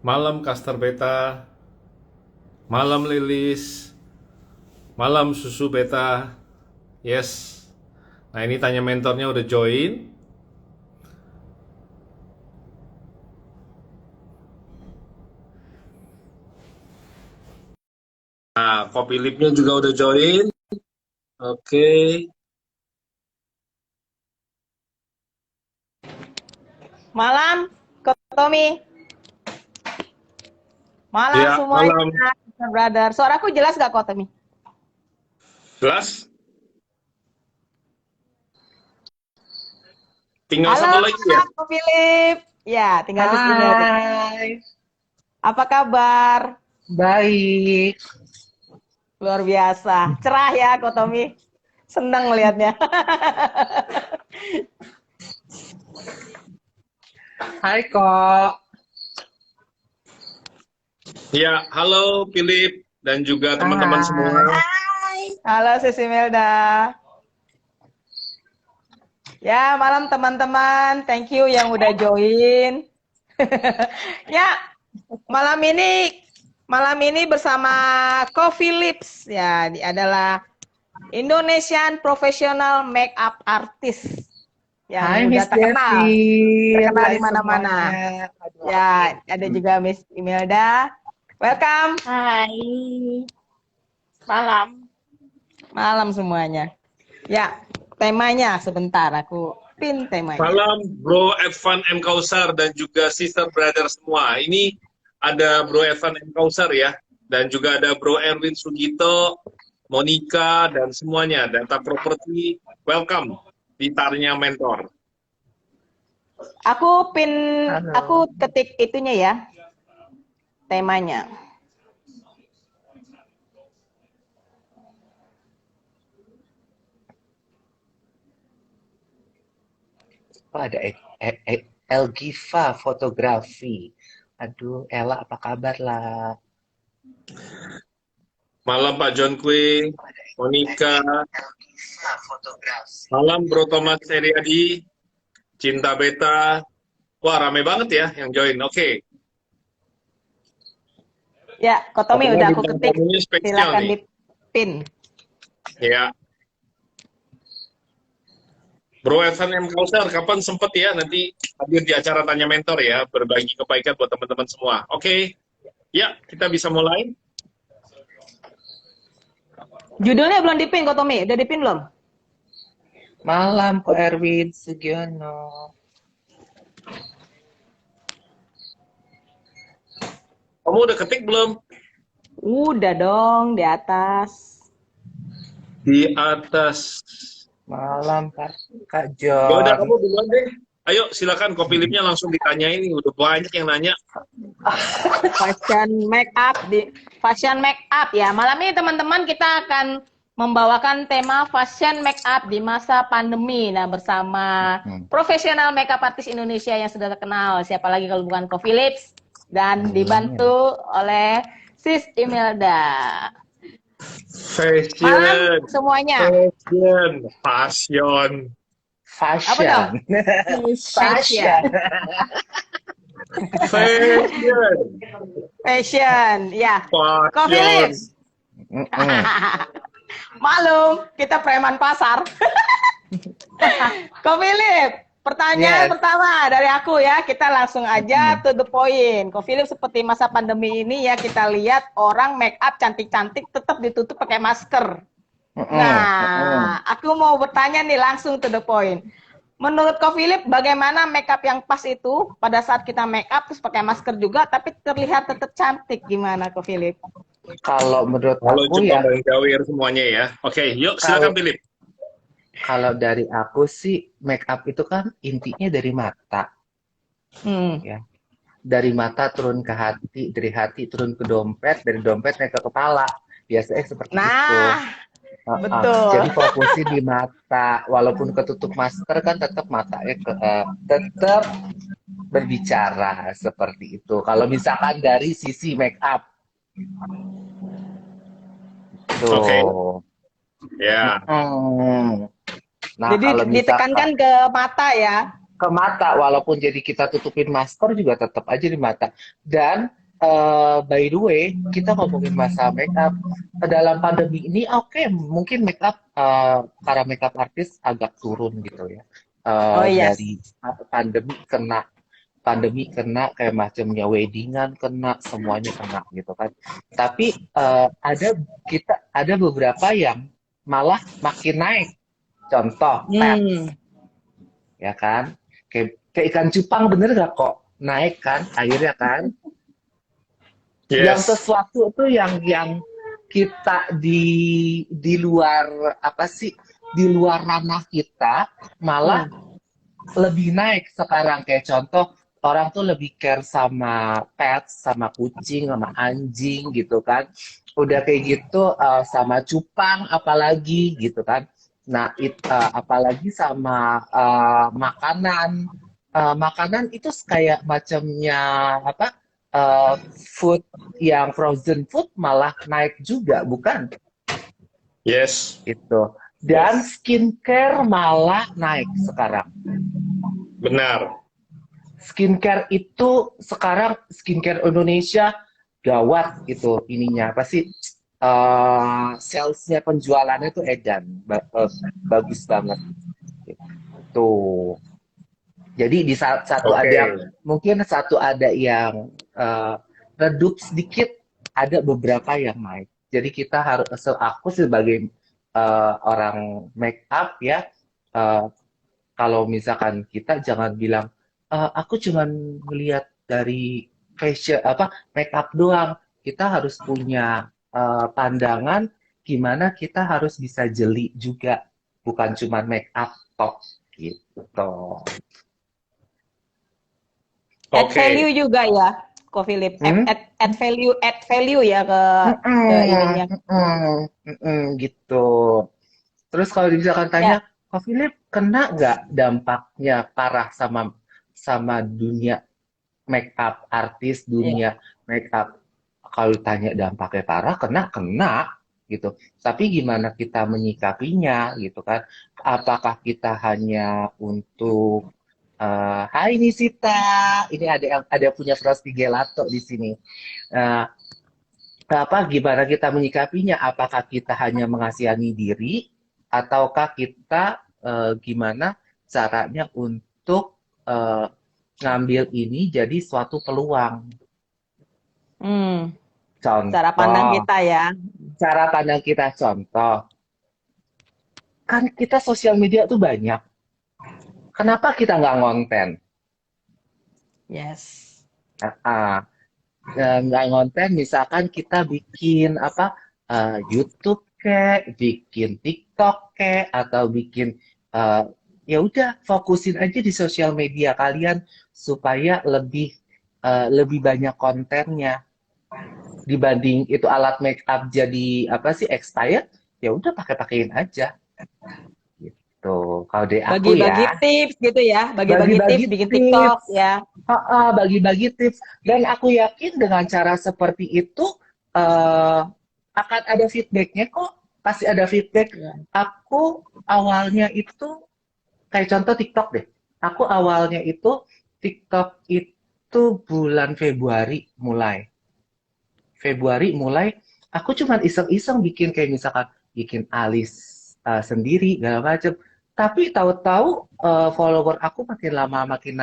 Malam Caster Beta, malam Lilis, malam Susu Beta. Yes. Nah, ini tanya mentornya udah join. Nah, Kopi Lipnya juga udah join. Oke. Malam, Kak Tommy. Malam Ya, semuanya, malam. brother. Suaraku jelas gak, Kak Tommy? Jelas? Tinggal Halo, satu lagi ya. Kak Philip. Ya, tinggal di sini. Hai, Apa kabar? baik. Luar biasa. Cerah ya, Kak Tommy. Senang lihatnya. Hai kok. Ya, halo Philip dan juga teman-teman Hai. semua. Halo, Sisi Melda. Ya, malam teman-teman. Thank you yang udah join. Ya, malam ini bersama Ko Philips ya, dia adalah Indonesian Professional Makeup Artist Hai yang udah Miss Devi. terkenal Hai di mana-mana. semuanya. Aduh, aku Ya, ada merinding. juga Miss Imelda. Welcome, Hai, malam. malam semuanya. Ya, temanya sebentar aku pin temanya. Malam Bro Evan M. Kausar dan juga Sister Brother semua. Ini ada Bro Evan M. Kausar ya, dan juga ada Bro Erwin Sugito, Monica, dan semuanya. Data Property, welcome di Tarnya Mentor. Aku Halo. ketik itunya ya, temanya. Oh, ada Elgiva fotografi. Aduh, Ella apa kabar lah? Malam Pak John Kwe, Oh, ada Monica, Elgiva fotografi. malam Bro Thomas Eriadi, Cinta Beta. Wah, rame banget ya yang join. Oke, Ya, Kotomi katanya udah aku bintang ketik. tamunya spesial Silakan nih. dipin. Ya, Bro Evan M. Kausar, kapan sempet ya nanti hadir di acara Tanya Mentor ya, berbagi kebaikan buat teman-teman semua. Oke, ya kita bisa mulai. Judulnya belum dipin, Kotomi. Udah dipin belum? Malam kok Erwin Sugiono. Kamu udah ketik belum? Udah dong, di atas. Di atas. Malam Kak Ya udah, John. kamu duluan deh. Ayo silakan, kopi lipnya langsung ditanyain nih. Udah banyak yang nanya. Fashion make up ya. Malam ini teman-teman kita akan membawakan tema fashion make up di masa pandemi. Nah, bersama Hmm. profesional makeup artist Indonesia yang sudah terkenal. Siapa lagi kalau bukan Ko Philips, dan Amin. dibantu oleh Sis Imelda. Malam Fashion. semuanya. Fashion. Apa dong? Fashion. Fashion. Fashion. Fashion. Ya. Ko Fashion. Philips. Mm-mm. Malum, kita preman pasar. Ko Philip, pertanyaan Yes. pertama dari aku ya, kita langsung aja Mm-mm. to the point. Ko Philip, seperti masa pandemi ini ya, kita lihat orang make up cantik-cantik tetap ditutup pakai masker. Mm-mm. Nah, aku mau bertanya nih langsung to the point. Menurut Ko Philip, bagaimana make up yang pas itu pada saat kita make up terus pakai masker juga, tapi terlihat tetap cantik? Gimana Ko Philip? Kalau menurut Halo aku Jepang ya, dan Jawir semuanya ya. Oke, yuk silakan kalau Philip. kalau dari aku sih make up itu kan intinya dari mata Hmm. ya. Dari mata turun ke hati, dari hati turun ke dompet, dari dompet naik ke kepala. Biasanya seperti itu. Nah, Jadi betul. fokusnya di mata, walaupun ketutup masker kan tetap matanya tetap berbicara seperti itu. Kalau misalkan dari sisi make up Oke, tuh. ya. Mm. Nah, Jadi kalau misalkan ditekankan ke mata ya. ke mata, walaupun jadi kita tutupin masker juga tetap aja di mata. Dan by the way, kita ngomongin masalah make up dalam pandemi ini, oke, mungkin make up para makeup artis agak turun gitu ya. Oh yes. Dari pandemi kena kayak macamnya weddingan kena, semuanya kena gitu kan. Tapi ada beberapa yang malah makin naik. Contoh, pets, ya kan? Kayak ikan cupang, bener gak kok naik kan akhirnya kan? Yang Yes. sesuatu tuh yang kita di luar apa sih? Di luar ranah kita malah lebih naik sekarang. Kayak contoh, orang tuh lebih care sama pets, sama kucing, sama anjing gitu kan. Udah kayak gitu sama cupang apalagi gitu kan. Nah, apalagi sama makanan. Makanan itu kayak macamnya apa? Food yang frozen food malah naik juga, bukan? Yes. Itu. Dan skincare malah naik sekarang. Benar. Skincare itu sekarang, skincare Indonesia gawat itu ininya apa sih, salesnya, penjualannya itu edan, bagus banget tuh. Jadi di satu Oke. mungkin satu ada yang redup sedikit, ada beberapa yang naik. Jadi kita harus, aku sebagai orang make up ya, kalau misalkan kita jangan bilang aku cuman melihat dari fashion make up doang. Kita harus punya pandangan gimana kita harus bisa jeli juga, bukan cuman make up tok gitu. Add Oke. value juga ya, Ko Philip. Add value ya ke ininya. Gitu. Terus kalau misalkan tanya, Kak Philip, kena nggak dampaknya parah sama dunia make up artis, dunia make up? Kalau tanya dampaknya parah, kena gitu. Tapi gimana kita menyikapinya gitu kan? Apakah kita hanya untuk hai Nisita, ini ada punya Frosty Gelato di sini. Gimana kita menyikapinya? Apakah kita hanya mengasihani diri, ataukah kita gimana caranya untuk ngambil ini jadi suatu peluang? Contoh, Cara pandang kita ya. Cara pandang kita, contoh. Kan kita sosial media tuh banyak. Kenapa kita nggak ngonten? Yes. Nggak ngonten, misalkan kita bikin YouTube kek, bikin TikTok kek, atau bikin ya udah fokusin aja di sosial media kalian supaya lebih banyak kontennya. Dibanding itu alat make up jadi expired, ya udah pakein aja. Gitu. Kalau dari aku Bagi-bagi ya. tips gitu ya, bagi-bagi tips bikin TikTok ya. Bagi-bagi tips. Dan aku yakin dengan cara seperti itu akan ada feedbacknya kok. Pasti ada feedback. Aku awalnya itu kayak contoh TikTok deh. Aku awalnya itu TikTok itu bulan Februari mulai. Aku cuma iseng-iseng bikin kayak misalkan bikin alis sendiri segala macam. Tapi tahu-tahu follower aku makin lama makin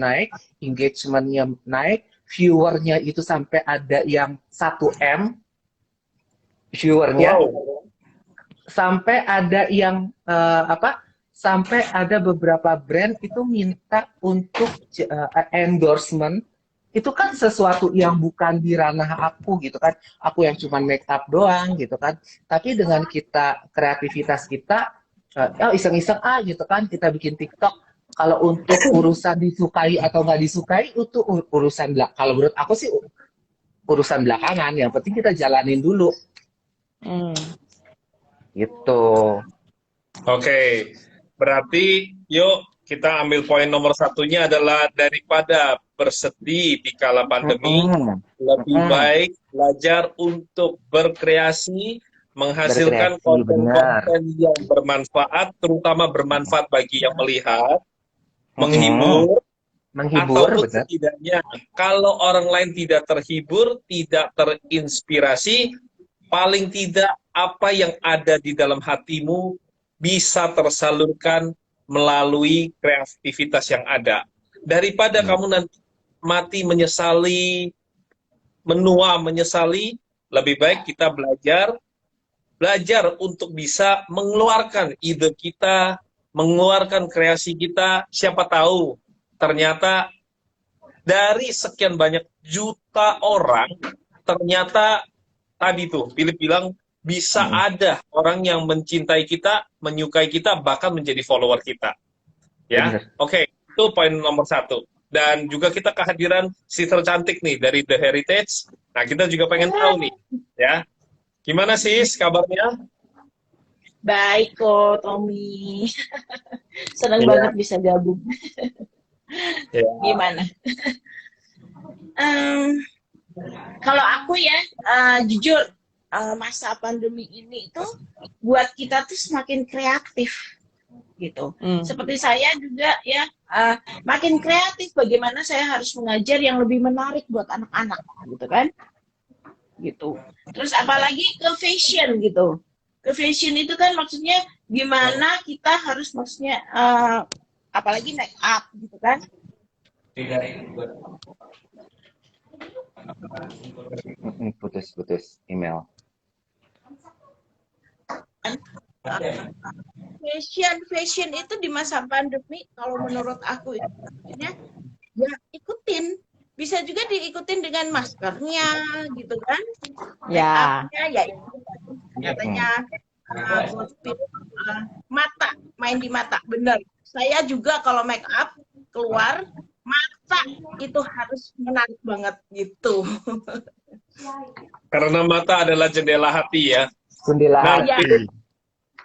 naik, engagement-nya naik, viewernya itu sampai ada yang 1M viewernya. Wow. Sampai ada yang sampai ada beberapa brand itu minta untuk endorsement. Itu kan sesuatu yang bukan di ranah aku gitu kan. Aku yang cuma make up doang gitu kan. Tapi dengan kreativitas kita, iseng-iseng gitu kan, kita bikin TikTok. Kalau untuk urusan disukai atau nggak disukai, itu urusan belakang. Kalau menurut aku sih urusan belakangan. Yang penting kita jalanin dulu. Gitu. Oke. Berarti yuk kita ambil poin nomor satunya adalah daripada bersedih di kala pandemi, lebih baik belajar untuk berkreasi, menghasilkan konten-konten yang bermanfaat, terutama bermanfaat bagi yang melihat, menghibur, Menghibur, ataupun benar. setidaknya kalau orang lain tidak terhibur, tidak terinspirasi, paling tidak apa yang ada di dalam hatimu bisa tersalurkan melalui kreativitas yang ada. Daripada kamu nanti mati menyesali, menua menyesali, lebih baik kita belajar untuk bisa mengeluarkan ide kita, mengeluarkan kreasi kita. Siapa tahu ternyata dari sekian banyak juta orang, ternyata tadi tuh Philip bilang bisa ada orang yang mencintai kita, menyukai kita, bahkan menjadi follower kita. Ya, Bener. oke, itu poin nomor 1. Dan juga kita kehadiran sister cantik nih dari The Heritage. Nah, kita juga pengen tahu nih, ya, gimana sis kabarnya? Baik kok, Tommy. Senang Iya. banget bisa gabung. Ya. Gimana? Kalau aku ya, jujur, masa pandemi ini itu buat kita tuh semakin kreatif gitu. Seperti saya juga ya, makin kreatif bagaimana saya harus mengajar yang lebih menarik buat anak-anak gitu kan. Gitu. Terus apalagi ke fashion gitu. Ke fashion itu kan maksudnya gimana kita harus maksudnya apalagi make up gitu kan. Putus email. Fashion itu di masa pandemi kalau menurut aku itu ya ikutin, bisa juga diikutin dengan maskernya gitu kan, Ya. make-upnya ya katanya mata, main di mata, bener. Saya juga kalau make up keluar mata itu harus menarik banget gitu. Karena mata adalah jendela hati ya. Jendela Nah, hati.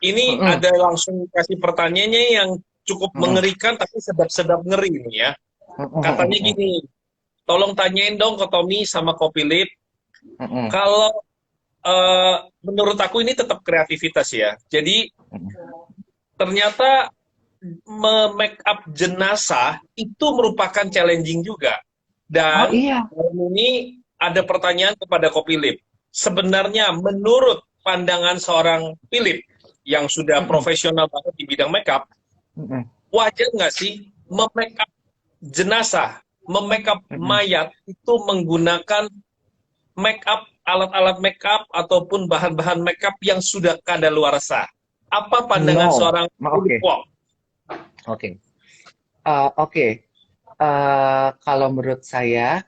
ini ada langsung kasih pertanyaannya yang cukup mengerikan tapi sedap-sedap ngeri nih ya. Katanya gini, tolong tanyain dong ke Tommy sama Ko Philip, kalau menurut aku ini tetap kreativitas ya. Jadi ternyata make up jenazah itu merupakan challenging juga. Dan ini ada pertanyaan kepada Ko Philip. Sebenarnya menurut pandangan seorang Philip yang sudah profesional banget di bidang makeup, wajar nggak sih memake up jenazah, memake up mayat itu menggunakan make up, alat-alat make up ataupun bahan-bahan make up yang sudah kadaluarsa? Apa pandangan seorang Philip Kwok? Kalau menurut saya,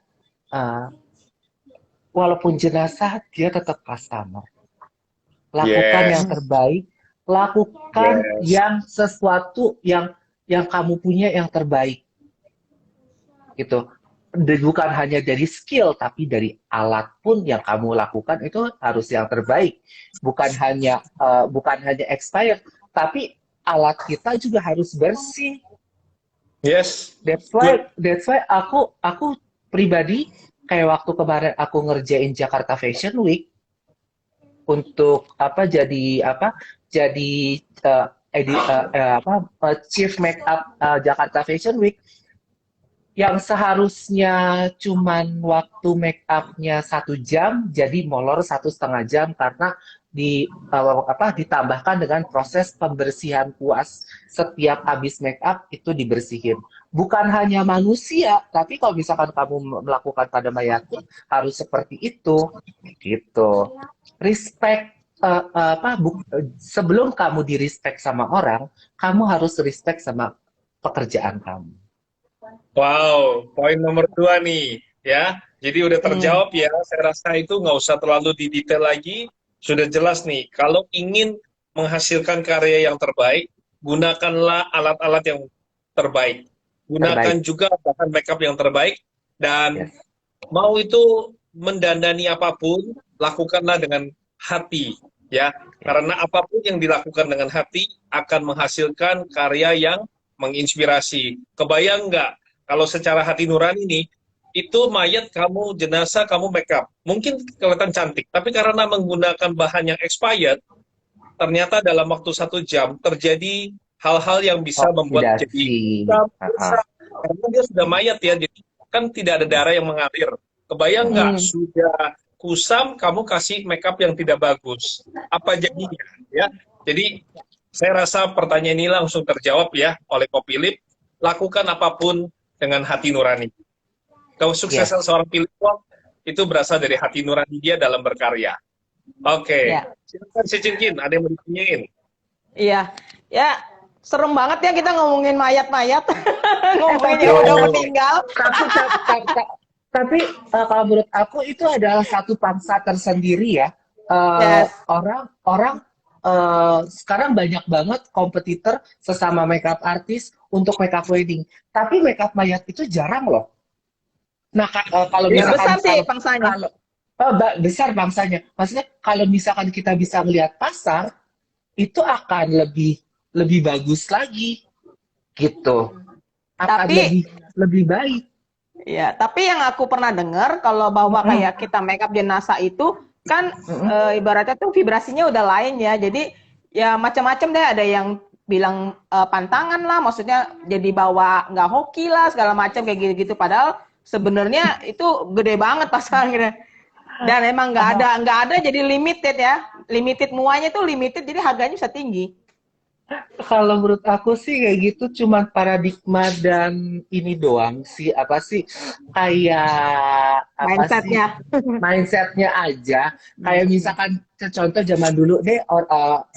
walaupun jenazah, dia tetap customer. Lakukan yang terbaik, lakukan yang sesuatu yang kamu punya yang terbaik. Gitu. Bukan hanya dari skill, tapi dari alat pun yang kamu lakukan itu harus yang terbaik. Bukan hanya expired, tapi alat kita juga harus bersih. Yes. That's why aku pribadi kayak waktu kemarin aku ngerjain Jakarta Fashion Week untuk chief makeup Jakarta Fashion Week, yang seharusnya cuman waktu make up-nya 1 jam jadi molor 1,5 jam karena ditambahkan dengan proses pembersihan kuas. Setiap habis make up itu dibersihin. Bukan hanya manusia, tapi kalau misalkan kamu melakukan pada mayat harus seperti itu. Gitu. Respect, sebelum kamu di-respect sama orang, kamu harus respect sama pekerjaan kamu. Wow, poin nomor 2 nih, ya. Jadi udah terjawab ya. Saya rasa itu nggak usah terlalu didetail lagi. Sudah jelas nih. Kalau ingin menghasilkan karya yang terbaik, gunakanlah alat-alat yang terbaik. Gunakan juga bahan makeup yang terbaik. Dan mau itu mendandani apapun, lakukanlah dengan hati, ya. Karena apapun yang dilakukan dengan hati akan menghasilkan karya yang menginspirasi. Kebayang nggak kalau secara hati nurani nih, itu mayat kamu, jenazah kamu makeup, mungkin kelihatan cantik, tapi karena menggunakan bahan yang expired, ternyata dalam waktu 1 jam terjadi hal-hal yang bisa membuat jadi Oksidasi. bisa, karena dia sudah mayat ya, jadi kan tidak ada darah yang mengalir. Kebayang nggak sudah kusam kamu kasih makeup yang tidak bagus, apa jadinya ya? Jadi saya rasa pertanyaan ini langsung terjawab ya oleh Ko Philip. Lakukan apapun dengan hati nurani. Kesuksesan seorang Philip Wong itu berasal dari hati nurani dia dalam berkarya. Oke, silakan si Cincin, ada yang mau ditanyain? Iya, ya serem banget ya kita ngomongin mayat-mayat, ngomongin yang udah meninggal. Tapi kalau menurut aku itu adalah satu bangsa tersendiri ya. Orang sekarang banyak banget kompetitor sesama makeup artis untuk makeup wedding. Tapi makeup mayat itu jarang loh. Nah, kalau misalkan besar sih bangsanya. Besar bangsanya. Maksudnya kalau misalkan kita bisa melihat pasar, itu akan lebih bagus lagi, gitu. Akan lebih baik. Ya, tapi yang aku pernah dengar kalau bahwa kayak kita makeup jenazah itu kan ibaratnya tuh vibrasinya udah lain ya. Jadi ya macam-macam deh, ada yang bilang pantangan lah, maksudnya jadi bawa nggak hoki lah segala macam kayak gitu-gitu. Padahal sebenarnya itu gede banget pasarnya. Dan emang nggak ada jadi limited ya. Limited muanya tuh limited, jadi harganya bisa tinggi. Kalau menurut aku sih kayak gitu cuman paradigma dan ini doang sih, apa sih, kayak mindsetnya aja. Kayak misalkan contoh zaman dulu deh,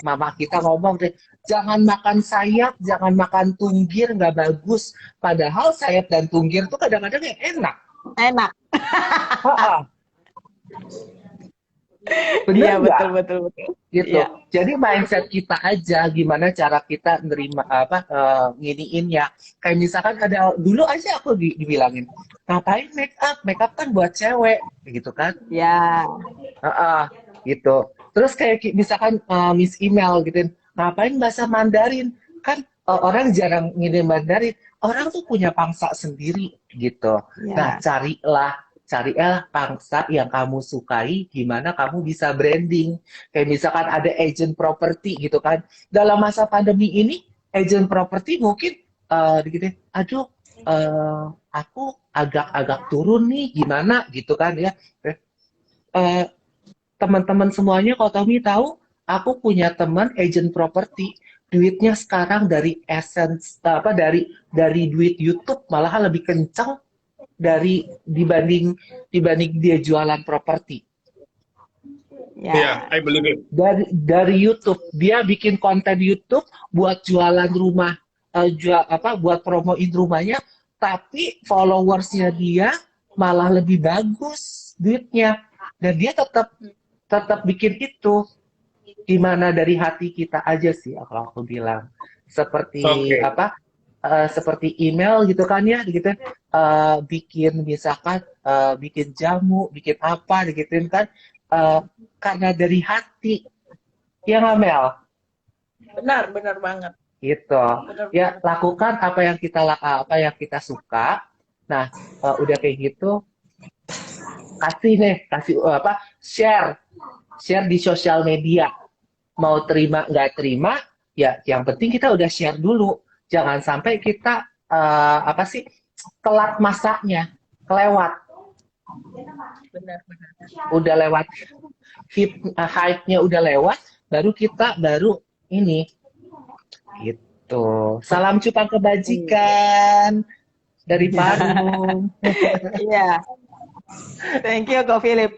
mama kita ngomong deh, jangan makan sayap, jangan makan tunggir, nggak bagus. Padahal sayap dan tunggir tuh kadang-kadang enak. Iya, betul. Gitu. Ya. Jadi mindset kita aja, gimana cara kita nerima nginiinnya. Kayak misalkan ada dulu aja aku dibilangin, ngapain make up kan buat cewek, gitu kan? Ya. Gitu. Terus kayak misalkan Miss Email gitu, ngapain bahasa Mandarin? Kan orang jarang ngirim Mandarin. Orang tuh punya pangsa sendiri gitu. Ya. Nah, carilah pangsa yang kamu sukai, gimana kamu bisa branding. Kayak misalkan ada agent property gitu kan. Dalam masa pandemi ini, agent property mungkin gitu, aduh, aku agak turun nih, gimana gitu kan ya. Teman-teman semuanya, kalau Tommy tahu, aku punya teman agent property. Duitnya sekarang dari essence, dari duit YouTube malah lebih kencang dibanding dia jualan properti. I believe it. Dari YouTube, dia bikin konten YouTube buat jualan rumah, buat promoin rumahnya, tapi followersnya dia malah lebih bagus duitnya, dan dia tetap bikin itu. Gimana dari hati kita aja sih, kalau aku bilang seperti seperti email gitu kan ya, gitu. Bikin misalkan bikin jamu, bikin apa gitu kan, karena dari hati, ya nggak Mel? Benar banget. Gitu. Ya, lakukan apa yang kita suka. Nah, udah kayak gitu, share di sosial media. Mau terima nggak terima, ya yang penting kita udah share dulu. Jangan sampai kita telat masaknya, kelewat. Benar. Udah lewat hype-nya udah lewat, baru ini gitu. Salam cupang kebajikan dari Parung. Iya. Thank you, Ko Philip.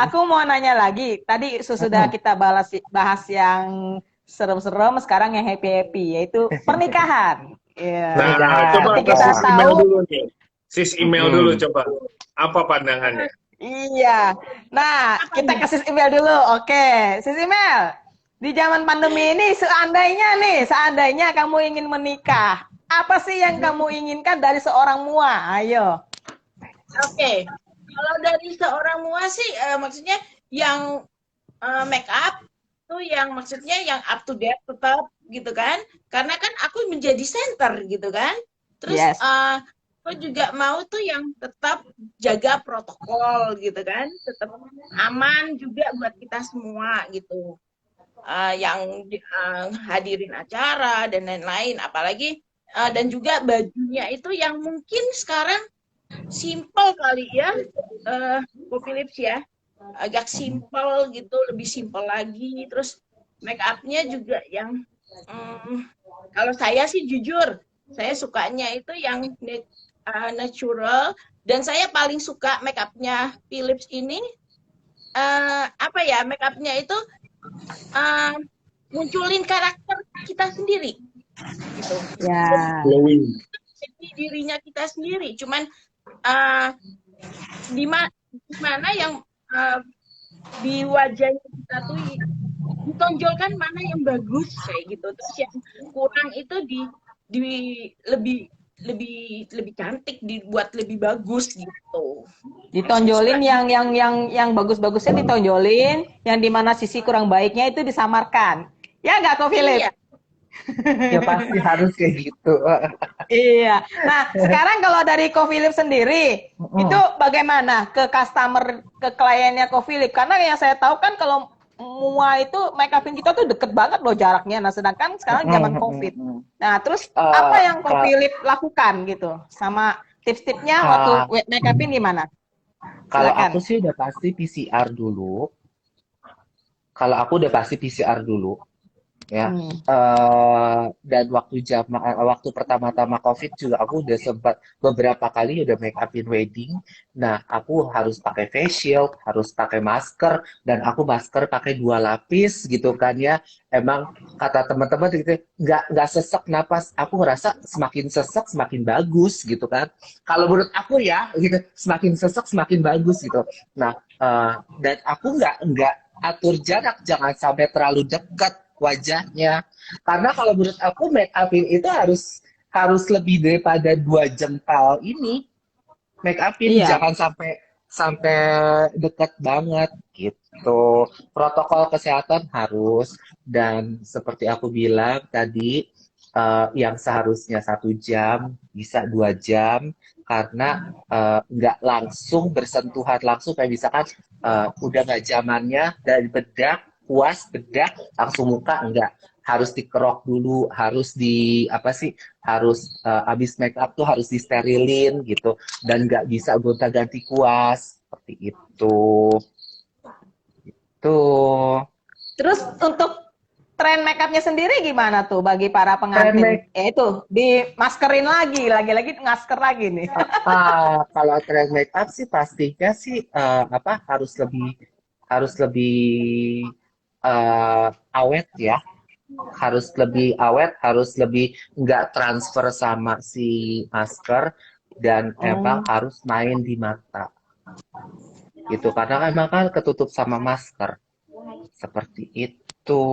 Aku mau nanya lagi. Tadi sudah kita bahas yang serem-serem, sekarang yang happy-happy, yaitu pernikahan. Yeah. Nah, coba sis email dulu nih. Sis email dulu coba. Apa pandangannya? Iya. Nah, kita ke sis email dulu. Oke, sis email. Di zaman pandemi ini, seandainya kamu ingin menikah, apa sih yang kamu inginkan dari seorang mua? Ayo. Oke. Kalau dari seorang mua sih, maksudnya yang make up tuh, yang maksudnya yang up to date tetap gitu kan, karena kan aku menjadi center gitu kan, terus aku juga mau tuh yang tetap jaga protokol gitu kan, tetap aman juga buat kita semua gitu. hadirin acara dan lain-lain, apalagi dan juga bajunya itu yang mungkin sekarang simple kali ya, Bu Philips ya, agak simple gitu, lebih simple lagi. Terus make upnya juga yang kalau saya sih jujur, saya sukanya itu yang natural, dan saya paling suka make upnya Philips ini apa ya, make upnya itu munculin karakter kita sendiri gitu. Ya. Jadi dirinya kita sendiri, cuman di mana yang di wajahnya kita tuh ditonjolkan mana yang bagus kayak gitu, terus yang kurang itu lebih cantik, dibuat lebih bagus gitu. Ditonjolin yang bagus-bagusnya ditonjolin, yang dimana sisi kurang baiknya itu disamarkan. Ya nggak, Ko Philip? Iya. Ya pasti harus kayak gitu. Iya. Nah, sekarang kalau dari Ko Philip sendiri, itu bagaimana ke customer, ke kliennya Ko Philip? Karena yang saya tahu kan kalau MUA itu make upin kita tuh deket banget loh jaraknya. Nah, sedangkan sekarang zaman COVID. Nah, terus apa yang Ko Philip lakukan gitu? Sama tips-tipsnya waktu make upin gimana? Kalau aku sih udah pasti PCR dulu. Kalau aku udah pasti PCR dulu. Ya, dan waktu pertama-tama COVID juga aku udah sempat beberapa kali udah make upin wedding. Nah, aku harus pakai face shield, harus pakai masker, dan aku masker pakai 2 lapis gitu kan ya. Emang kata teman-teman gitu, nggak sesek napas. Aku ngerasa semakin sesek semakin bagus gitu kan. Kalau menurut aku ya, gitu, semakin sesek semakin bagus gitu. Nah, dan aku nggak atur jarak, jangan sampai terlalu dekat wajahnya, karena kalau menurut aku make upin itu harus lebih daripada 2 jempal ini make upin, jangan sampai dekat banget gitu. Protokol kesehatan harus, dan seperti aku bilang tadi, yang seharusnya 1 jam bisa 2 jam, karena nggak langsung bersentuhan langsung, kayak misalkan udah nggak zamannya dari bedak, puas bedak langsung muka, enggak, harus dikerok dulu, harus harus abis make up tuh harus disterilin gitu, dan nggak bisa gonta-ganti kuas seperti itu. Terus untuk tren make upnya sendiri gimana tuh bagi para pengantin? Itu dimaskerin lagi masker lagi nih. Kalau tren make up sih pastinya sih harus lebih awet ya, harus lebih awet, harus lebih nggak transfer sama si masker, dan emang harus main di mata gitu, karena emang kan ketutup sama masker seperti itu.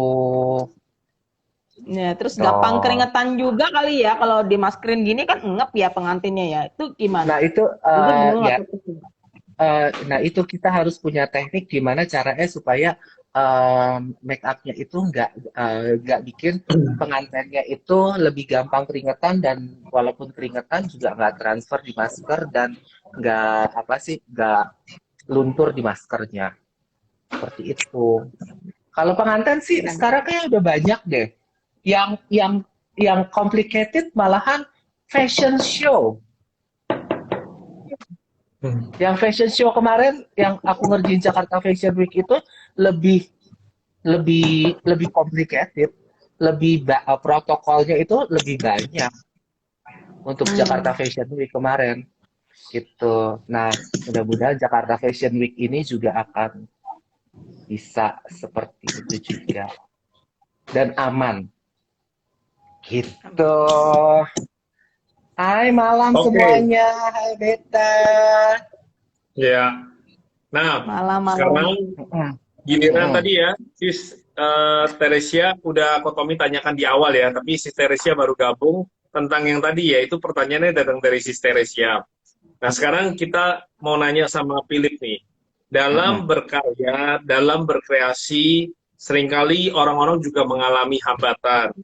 Ya, terus gampang keringetan juga kali ya kalau dimaskerin gini kan, ngep ya pengantinnya ya, itu gimana? Nah itu nah itu kita harus punya teknik gimana caranya supaya make upnya itu nggak bikin pengantinnya itu lebih gampang keringetan, dan walaupun keringetan juga nggak transfer di masker, dan nggak luntur di maskernya seperti itu. Kalau pengantin sih sekarang kayak udah banyak deh yang complicated, malahan fashion show. Yang fashion show kemarin yang aku ngerjain Jakarta Fashion Week itu lebih complicated, protokolnya itu lebih banyak untuk Jakarta Fashion Week kemarin gitu. Nah, mudah-mudahan Jakarta Fashion Week ini juga akan bisa seperti itu juga dan aman gitu. Hai malam semuanya, hai Beta. Ya. Nah, malam. Sekarang giliran tadi ya, Sis Teresia udah Kotomi tanyakan di awal ya, tapi Sis Teresia baru gabung tentang yang tadi ya, itu pertanyaannya datang dari Sis Teresia. Nah, sekarang kita mau nanya sama Philip nih. Dalam berkarya, dalam berkreasi, seringkali orang-orang juga mengalami hambatan.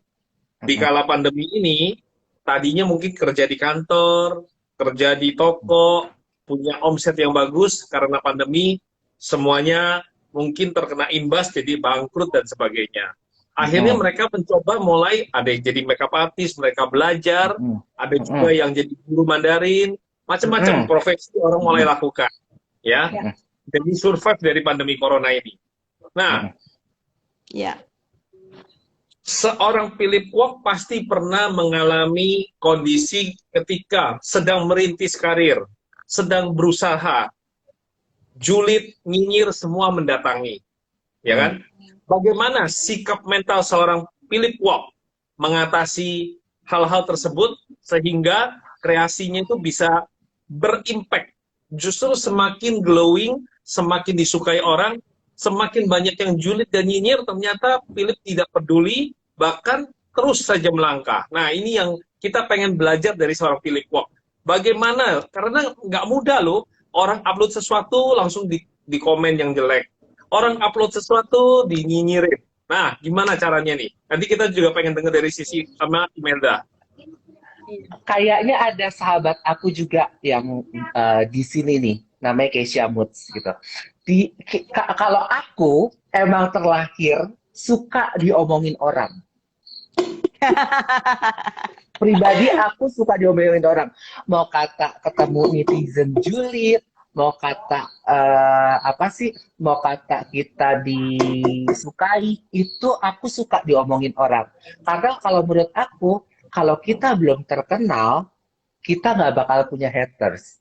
Di kala pandemi ini, tadinya mungkin kerja di kantor, kerja di toko, punya omset yang bagus, karena pandemi semuanya mungkin terkena imbas jadi bangkrut dan sebagainya. Akhirnya mereka mencoba mulai, ada yang jadi makeup artist, mereka belajar, ada juga yang jadi guru Mandarin, macam-macam profesi orang mulai lakukan, ya. Jadi survive dari pandemi corona ini. Nah, seorang Philip Kwok pasti pernah mengalami kondisi ketika sedang merintis karir, sedang berusaha, julid, nyinyir, semua mendatangi, ya kan? Bagaimana sikap mental seorang Philip Kwok mengatasi hal-hal tersebut sehingga kreasinya itu bisa berimpact, justru semakin glowing, semakin disukai orang, semakin banyak yang julid dan nyinyir, ternyata Philip tidak peduli, bahkan terus saja melangkah. Nah, ini yang kita pengen belajar dari seorang Philip Kwok. Bagaimana? Karena nggak mudah loh, orang upload sesuatu langsung di komen yang jelek. Orang upload sesuatu dinyinyirin. Nah, gimana caranya nih? Nanti kita juga pengen dengar dari sisi sama Imelda. Kayaknya ada sahabat aku juga yang di sini nih, namanya Keisha Moods gitu. Kalau aku emang terlahir suka diomongin orang. Pribadi aku suka diomongin orang. Mau kata ketemu netizen julid, mau kata mau kata kita disukai, itu aku suka diomongin orang. Karena kalau menurut aku, kalau kita belum terkenal, kita nggak bakal punya haters.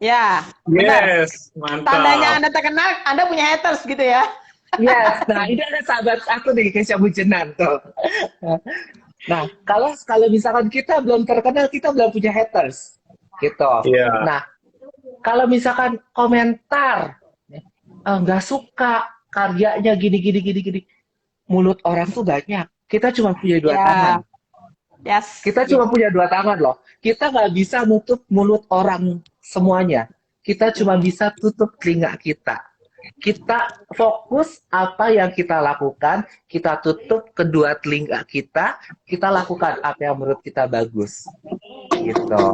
Ya, benar. Yes, mantap. Tandanya Anda terkenal, Anda punya haters gitu ya. Yes, nah ini ada sahabat aku nih, Keisha Bujenan tuh. Nah, kalau misalkan kita belum terkenal, kita belum punya haters, gitu. Yeah. Nah, kalau misalkan komentar nggak suka karyanya gini, mulut orang tuh banyak. Kita cuma punya dua tangan. Yes. Kita cuma punya dua tangan loh. Kita nggak bisa nutup mulut orang semuanya. Kita cuma bisa tutup telinga kita. Kita fokus apa yang kita lakukan, kita tutup kedua telinga kita lakukan apa yang menurut kita bagus. Gitu.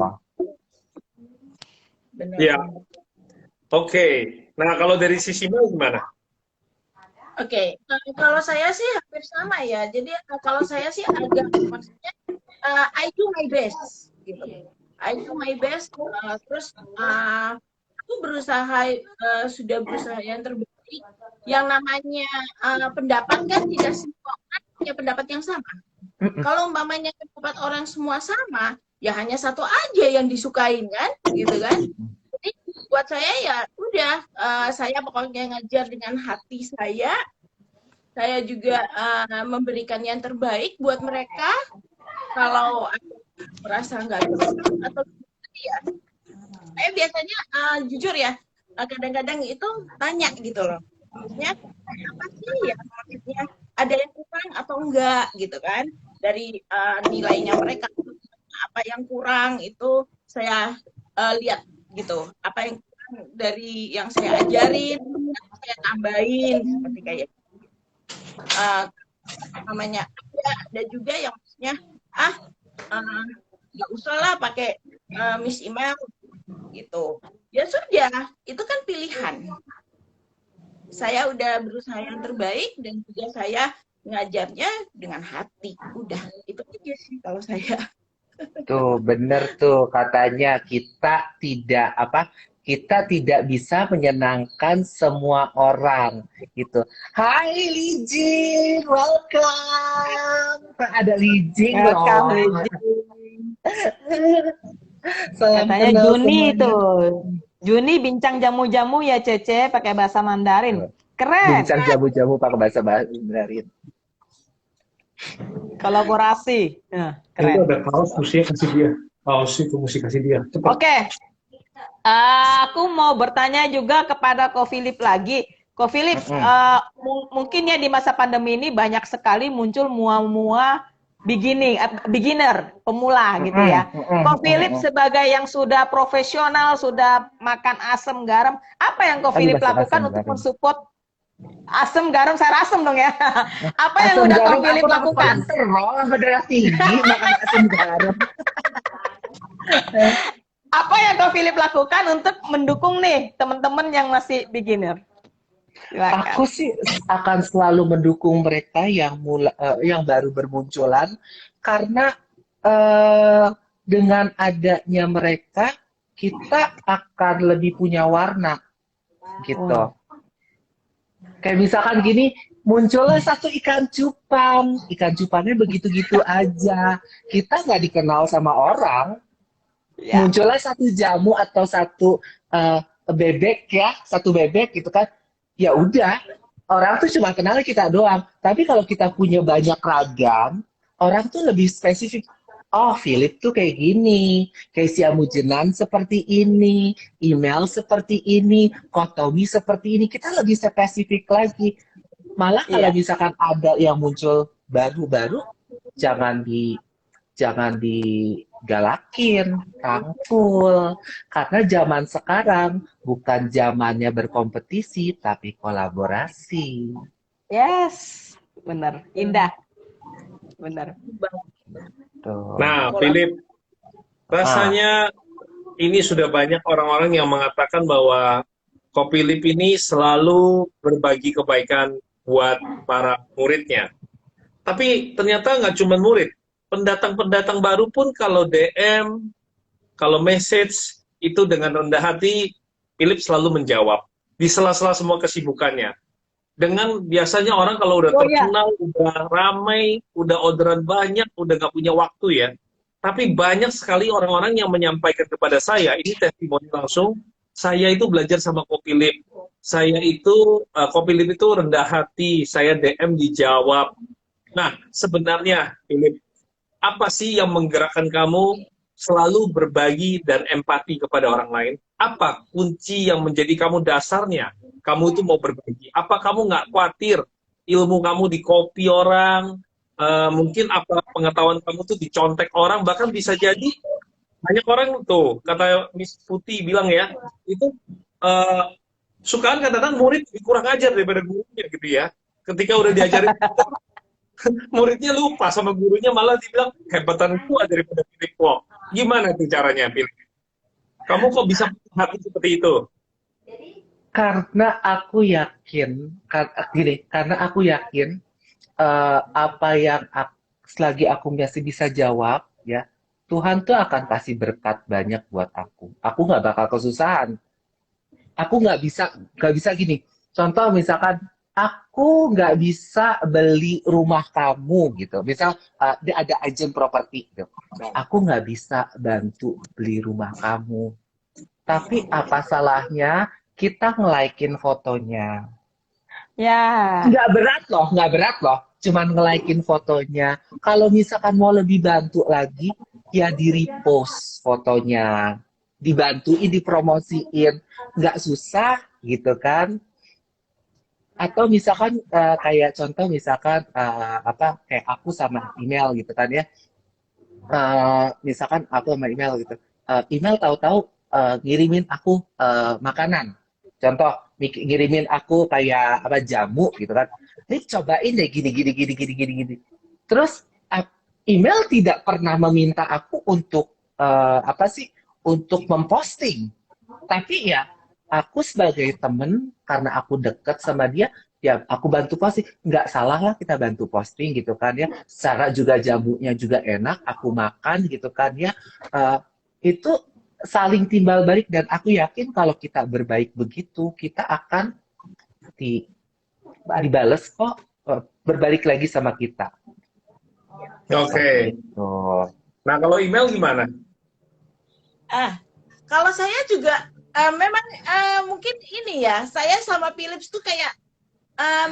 Ya. Oke. Nah, kalau dari sisi Mel gimana? Oke, kalau saya sih hampir sama ya. Jadi kalau saya sih agak maksudnya I do my best gitu. I do my best terus aku sudah berusaha yang terbaik. Yang namanya pendapat kan tidak semua orang punya pendapat yang sama. Kalau umpamanya pendapat orang semua sama, ya hanya satu aja yang disukain kan, gitu kan. Jadi buat saya ya udah, saya pokoknya ngajar dengan hati saya. Saya juga memberikan yang terbaik buat mereka. Kalau aku merasa nggak cocok atau ya, saya biasanya jujur ya, kadang-kadang itu tanya gitu loh. Maksudnya apa sih ya? Maksudnya ada yang kurang atau enggak gitu kan? Dari nilainya mereka apa yang kurang itu saya lihat gitu. Apa yang kurang dari yang saya ajarin, saya tambahin seperti kayak namanya ada juga yang maksudnya nggak usah lah pakai Miss Email gitu. Ya sudah, itu kan pilihan. Saya udah berusaha yang terbaik dan juga saya ngajarnya dengan hati. Udah, itu aja sih kalau saya. Tuh, bener tuh katanya kita tidak bisa menyenangkan semua orang gitu. Hai Lijing, welcome. Ada Lijing loh. Katanya Juni semuanya. Tuh. Juni bincang jamu-jamu ya Cece pakai bahasa Mandarin. Keren. Bincang jamu-jamu pakai bahasa Mandarin. Kolaborasi. Keren. Itu ada kaos mesti kasih dia. Kaos itu mesti kasih dia. Cepat. Oke. Aku mau bertanya juga kepada Ko Philip lagi. Ko Philip, mungkin ya di masa pandemi ini banyak sekali muncul mua-mua beginner, pemula gitu ya. Ko Philip sebagai yang sudah profesional, sudah makan asam garam, apa yang Ko Philip lakukan untuk mensupport asam garam? Saya asam dong ya. Apa yang udah Ko Philip lakukan? Berdarah tinggi makan asam garam. Apa yang Ko Philip lakukan untuk mendukung nih teman-teman yang masih beginner? Silakan. Aku sih akan selalu mendukung mereka yang baru bermunculan karena dengan adanya mereka kita akan lebih punya warna gitu. Kayak misalkan gini, munculnya satu ikan cupang, ikan cupangnya begitu-gitu aja. Kita nggak dikenal sama orang. Ya. Munculnya satu jamu atau satu bebek ya, satu bebek gitu kan. Ya udah, orang tuh cuma kenal kita doang. Tapi kalau kita punya banyak ragam, orang tuh lebih spesifik. Oh, Philip tuh kayak gini, Kesia Mujenan seperti ini, email seperti ini, Kotomi seperti ini. Kita lebih spesifik lagi. Malah kalau misalkan ada yang muncul baru-baru, jangan digalakin, rangkul. Karena zaman sekarang bukan zamannya berkompetisi, tapi kolaborasi. Yes, benar, indah, benar. Tuh. Nah, Philip, rasanya ini sudah banyak orang-orang yang mengatakan bahwa Kopilip ini selalu berbagi kebaikan buat para muridnya. Tapi ternyata nggak cuma murid, pendatang-pendatang baru pun kalau DM, kalau message, itu dengan rendah hati, Philip selalu menjawab. Di sela-sela semua kesibukannya. Dengan biasanya orang kalau udah terkenal, udah ramai, udah orderan banyak, udah nggak punya waktu ya. Tapi banyak sekali orang-orang yang menyampaikan kepada saya, ini testimoni langsung, saya itu belajar sama Kopilip. Saya itu, Kopilip itu rendah hati, saya DM dijawab. Nah, sebenarnya, Philip, apa sih yang menggerakkan kamu selalu berbagi dan empati kepada orang lain? Apa kunci yang menjadi kamu dasarnya? Kamu itu mau berbagi. Apa kamu nggak khawatir ilmu kamu di-copy orang, mungkin apa pengetahuan kamu tuh dicontek orang, bahkan bisa jadi banyak orang tuh, kata Miss Putih bilang ya, itu sukaan kadang-kadang murid lebih kurang ajar daripada gurunya gitu ya. Ketika udah diajarin, muridnya lupa sama gurunya, malah dibilang hebatan gua daripada Philip Wong. Gimana tuh caranya, Philip? Kamu kok bisa hati seperti itu? Karena aku yakin, apa yang selagi aku masih bisa jawab, ya Tuhan tuh akan kasih berkat banyak buat aku. Aku nggak bakal kesusahan. Aku nggak bisa gini. Contoh misalkan aku nggak bisa beli rumah kamu gitu. Misal ada agent properti gitu. Aku nggak bisa bantu beli rumah kamu. Tapi apa salahnya kita nge-like-in fotonya? Ya. Nggak berat loh. Cuman nge-like-in fotonya. Kalau misalkan mau lebih bantu lagi, ya di-repost fotonya. Dibantuin, dipromosiin. Nggak susah gitu kan. Atau misalkan kayak contoh misalkan kayak aku sama email gitu kan ya. Misalkan aku sama email gitu. Email tahu-tahu ngirimin aku makanan. Contoh, ngirimin aku kayak jamu gitu kan. Nih cobain deh gini. Terus email tidak pernah meminta aku untuk untuk memposting. Tapi ya aku sebagai temen karena aku deket sama dia, ya aku bantu posting. Nggak salah lah kita bantu posting gitu kan ya. Secara juga jamunya juga enak, aku makan gitu kan ya. Itu saling timbal balik dan aku yakin kalau kita berbaik begitu kita akan dibales kok, berbalik lagi sama kita. Oke. Gitu. Nah, kalau email gimana? Kalau saya juga memang mungkin ini ya, saya sama Philips tuh kayak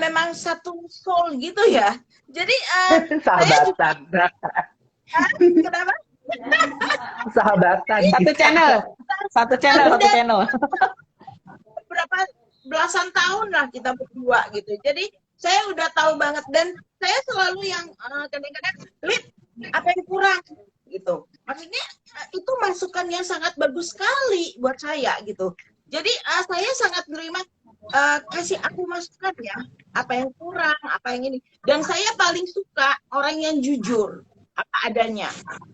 memang satu soul gitu ya. Jadi sahabatan. Kenapa? Sahabatan. Satu channel. Berapa belasan tahun lah kita berdua gitu. Jadi saya udah tahu banget dan saya selalu yang kadang-kadang Lip, apa yang kurang gitu. Maksudnya itu masukan yang sangat bagus sekali buat saya gitu. Jadi saya sangat menerima kasih aku masukan ya, apa yang kurang, apa yang ini. Dan saya paling suka orang yang jujur apa adanya.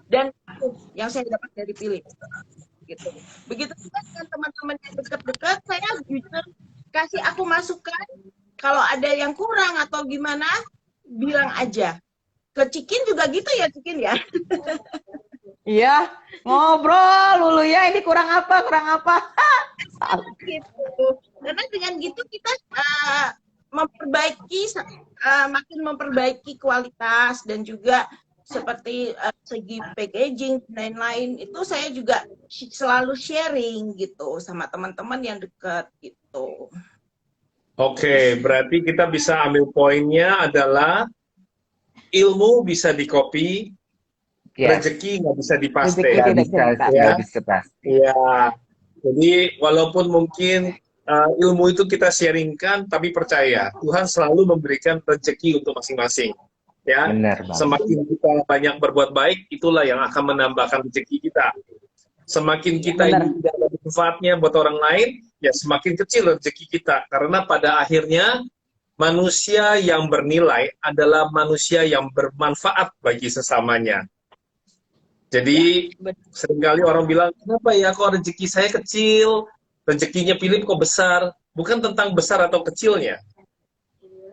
Dan itu yang saya dapat dari Philip gitu. Begitu juga dengan teman-teman yang dekat-dekat, saya jujur kasih aku masukan. Kalau ada yang kurang atau gimana, bilang aja. Ke Cikin juga gitu ya, Cikin ya? Iya, ngobrol dulu ya, ini kurang apa, kurang apa. Gitu. Karena dengan gitu kita memperbaiki, makin memperbaiki kualitas dan juga seperti segi packaging dan lain-lain itu saya juga selalu sharing gitu sama teman-teman yang dekat gitu. Oke, berarti kita bisa ambil poinnya adalah ilmu bisa di-copy, rezeki nggak bisa dipaste. Rezeki tidak bisa dipaste. Nggak bisa pasti. Iya. Jadi walaupun mungkin ilmu itu kita sharingkan, tapi percaya Tuhan selalu memberikan rezeki untuk masing-masing. Ya, Benar banget. semakin kita banyak berbuat baik, itulah yang akan menambahkan rezeki kita. Semakin kita ini tidak ada manfaatnya buat orang lain, ya semakin kecil rezeki kita. Karena pada akhirnya manusia yang bernilai adalah manusia yang bermanfaat bagi sesamanya. Jadi seringkali orang bilang, kenapa ya kok rezeki saya kecil, rezekinya Philip kok besar? Bukan tentang besar atau kecilnya,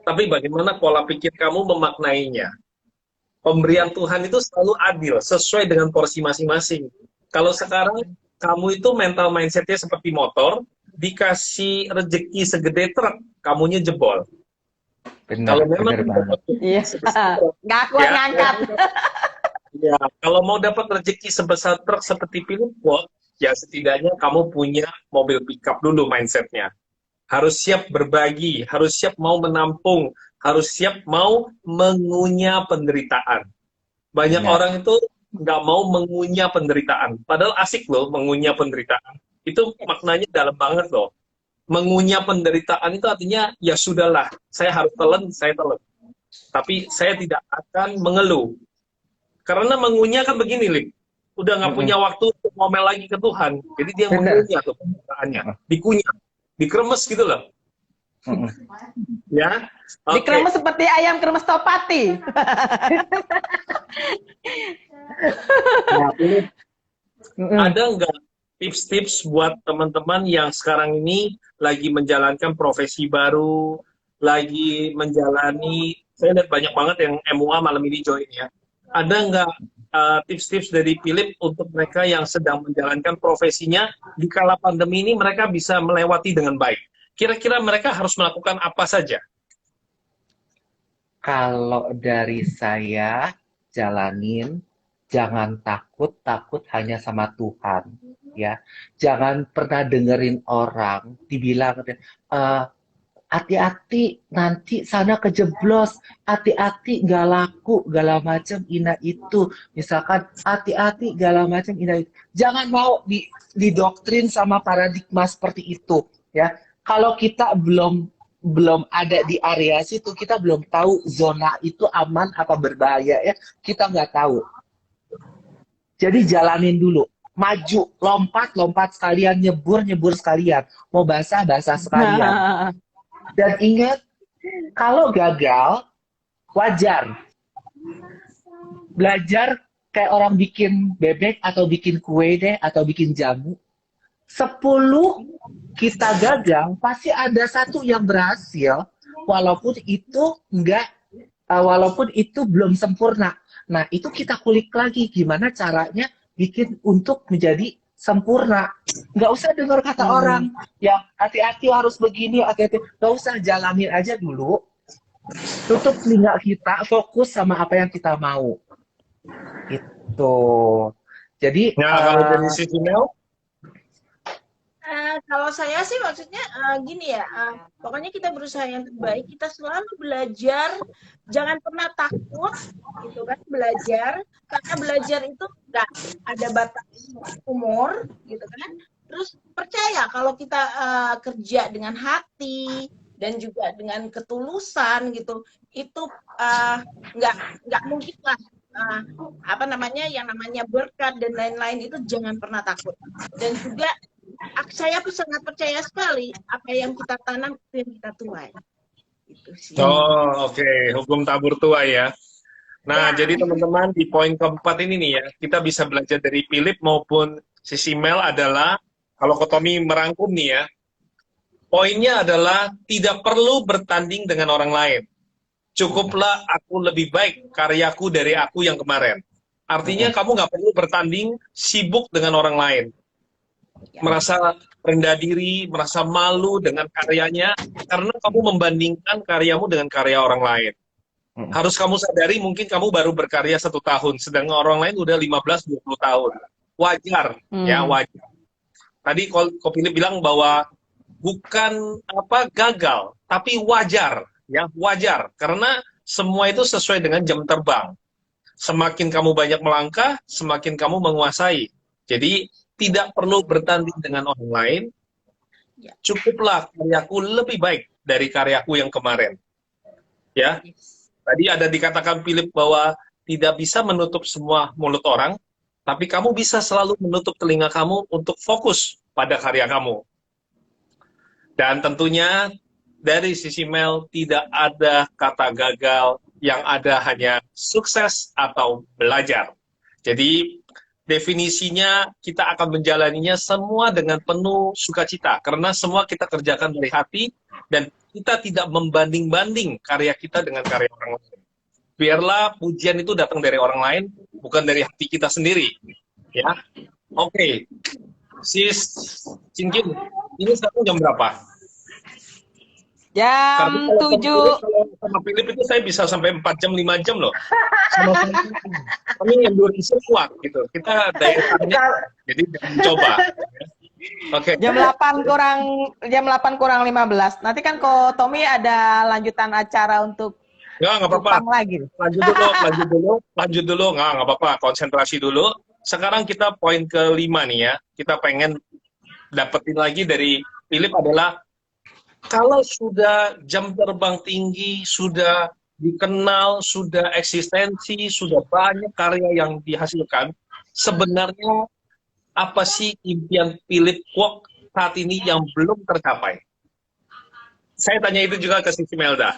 tapi bagaimana pola pikir kamu memaknainya. Pemberian Tuhan itu selalu adil, sesuai dengan porsi masing-masing. Kalau sekarang kamu itu mental mindsetnya seperti motor, dikasih rezeki segede truk, kamunya jebol. Benar, Kalau memang benar banget. Iya, nggak kuat ngangkat. Ya, kalau mau dapat rezeki sebesar truk seperti Philip Ward, ya setidaknya kamu punya mobil pickup dulu mindsetnya. Harus siap berbagi, harus siap mau menampung, harus siap mau mengunyah penderitaan. Banyak orang itu nggak mau mengunyah penderitaan, padahal asik loh mengunyah penderitaan. Itu maknanya dalam banget loh. Mengunyah penderitaan itu artinya, ya sudahlah, saya harus telan, saya telan. Tapi saya tidak akan mengeluh. Karena mengunyah kan begini, Lip. Udah nggak punya waktu untuk ngomel lagi ke Tuhan. Jadi dia mengunyah tuh penderitaannya. Dikunyah. Dikremes gitu loh. Ya. Okay. Dikremes seperti ayam kremes topati. Nah, ini ada nggak tips-tips buat teman-teman yang sekarang ini lagi menjalankan profesi baru, lagi menjalani, saya lihat banyak banget yang MUA malam ini join ya. Ada nggak tips-tips dari Philip untuk mereka yang sedang menjalankan profesinya di kala pandemi ini mereka bisa melewati dengan baik? Kira-kira mereka harus melakukan apa saja? Kalau dari saya, jalanin, jangan takut hanya sama Tuhan, ya. Jangan pernah dengerin orang dibilang, hati-hati nanti sana kejeblos, hati-hati nggak laku, segala macam ina itu. Misalkan hati-hati segala macam ina itu. Jangan mau didoktrin sama paradigma seperti itu, ya. Kalau kita belum ada di area situ, kita belum tahu zona itu aman apa berbahaya, ya. Kita nggak tahu. Jadi jalanin dulu. Maju, lompat sekalian, nyebur sekalian. Mau basah sekalian. Dan ingat, kalau gagal, wajar. Belajar kayak orang bikin bebek, atau bikin kue deh, atau bikin jamu. 10 kita gagal, pasti ada 1 yang berhasil, walaupun itu belum sempurna. Nah, itu kita kulik lagi, gimana caranya bikin untuk menjadi sempurna. Nggak usah dengar kata orang yang hati-hati harus begini, hati-hati. Nggak usah, jalanin aja dulu. Tutup telinga kita, fokus sama apa yang kita mau. Itu. Jadi, kalau dari sisi Mel? Kalau saya sih maksudnya gini ya, pokoknya kita berusaha yang terbaik, kita selalu belajar, jangan pernah takut, gitu kan, belajar, karena belajar itu nggak ada batas umur, gitu kan. Terus percaya kalau kita kerja dengan hati dan juga dengan ketulusan, gitu, itu nggak mungkin lah. Yang namanya berkat dan lain-lain itu jangan pernah takut. Dan juga saya sangat percaya sekali apa yang kita tanam itu yang kita tuai. Itu sih. Oh, oke. Hukum tabur tuai ya. Nah, jadi teman-teman di poin keempat ini nih ya, kita bisa belajar dari Philip maupun sisi Mel adalah, kalau Kotomi merangkum nih ya, Poinnya adalah tidak perlu bertanding dengan orang lain. Cukuplah aku lebih baik karyaku dari aku yang kemarin. Artinya kamu nggak perlu bertanding sibuk dengan orang lain. Merasa rendah diri, merasa malu dengan karyanya, karena kamu membandingkan karyamu dengan karya orang lain. Harus kamu sadari mungkin kamu baru berkarya 1 tahun, sedangkan orang lain udah 15-20 tahun. Wajar, ya wajar. Tadi Ko Philip bilang bahwa bukan gagal, tapi wajar, ya wajar. Karena semua itu sesuai dengan jam terbang. Semakin kamu banyak melangkah, semakin kamu menguasai. Jadi tidak perlu bertanding dengan orang lain. Cukuplah karyaku lebih baik dari karyaku yang kemarin. Ya. Tadi ada dikatakan Philip bahwa tidak bisa menutup semua mulut orang, tapi kamu bisa selalu menutup telinga kamu untuk fokus pada karya kamu. Dan tentunya dari sisi Mel tidak ada kata gagal, yang ada hanya sukses atau belajar. Jadi definisinya kita akan menjalaninya semua dengan penuh sukacita, karena semua kita kerjakan dari hati dan kita tidak membanding-banding karya kita dengan karya orang lain. Biarlah pujian itu datang dari orang lain, bukan dari hati kita sendiri. Ya, oke. Sis Cinkin, ini sekarang jam berapa? Jam 7. Kalau sama Philip itu saya bisa sampai 4 jam, 5 jam loh. Sama kami yang Indonesia kuat gitu. Kita daerahnya, jadi coba. Oke. Jam 8 kurang 15. Nanti kan kok Tommy ada lanjutan acara untuk Nggak apa-apa. lagi. Lanjut dulu. Nggak apa-apa. Konsentrasi dulu. Sekarang kita poin ke-5 nih ya. Kita pengen dapetin lagi dari Philip adalah kalau sudah jam terbang tinggi, sudah dikenal, sudah eksistensi, sudah banyak karya yang dihasilkan, sebenarnya apa sih impian Philip Kwok saat ini yang belum tercapai? Saya tanya itu juga ke Sisi Melda.